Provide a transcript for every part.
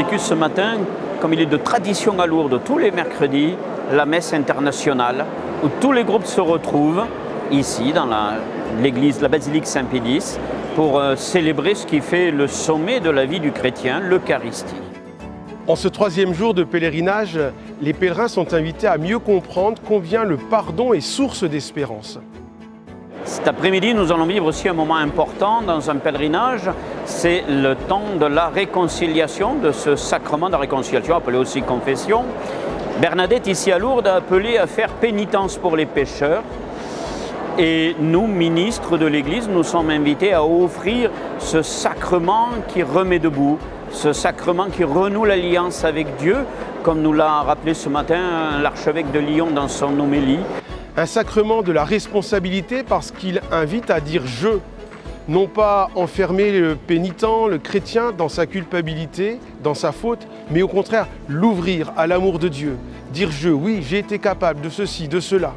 vécu ce matin, comme il est de tradition à Lourdes, tous les mercredis, la messe internationale, où tous les groupes se retrouvent ici, dans l'église, la basilique Saint-Pédis, pour célébrer ce qui fait le sommet de la vie du chrétien, l'Eucharistie. En ce troisième jour de pèlerinage, les pèlerins sont invités à mieux comprendre combien le pardon est source d'espérance. Cet après-midi, nous allons vivre aussi un moment important dans un pèlerinage, c'est le temps de la réconciliation, de ce sacrement de la réconciliation, appelé aussi confession. Bernadette, ici à Lourdes, a appelé à faire pénitence pour les pécheurs. Et nous, ministres de l'Église, nous sommes invités à offrir ce sacrement qui remet debout, ce sacrement qui renoue l'alliance avec Dieu, comme nous l'a rappelé ce matin l'archevêque de Lyon dans son homélie. Un sacrement de la responsabilité parce qu'il invite à dire « je », non pas enfermer le pénitent, le chrétien dans sa culpabilité, dans sa faute, mais au contraire l'ouvrir à l'amour de Dieu. Dire « je », oui, j'ai été capable de ceci, de cela.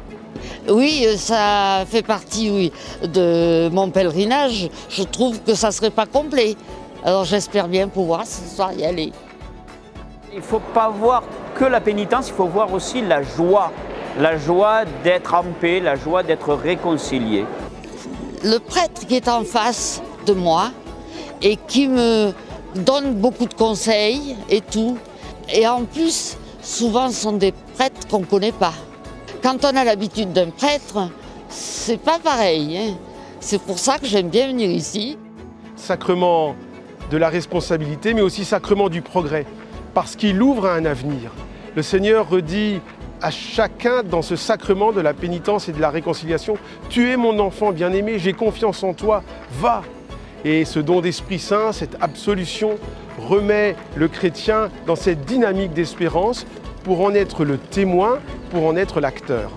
Oui, ça fait partie de mon pèlerinage. Je trouve que ça ne serait pas complet. Alors j'espère bien pouvoir ce soir y aller. Il ne faut pas voir que la pénitence, il faut voir aussi la joie d'être en paix, la joie d'être réconcilié. Le prêtre qui est en face de moi et qui me donne beaucoup de conseils et tout. Et en plus, souvent ce sont des prêtres qu'on ne connaît pas. Quand on a l'habitude d'un prêtre, c'est pas pareil, hein. C'est pour ça que j'aime bien venir ici. Sacrement de la responsabilité, mais aussi sacrement du progrès, parce qu'il ouvre à un avenir. Le Seigneur redit à chacun dans ce sacrement de la pénitence et de la réconciliation, « Tu es mon enfant bien-aimé, j'ai confiance en toi, va !» Et ce don d'Esprit Saint, cette absolution, remet le chrétien dans cette dynamique d'espérance pour en être le témoin, pour en être l'acteur.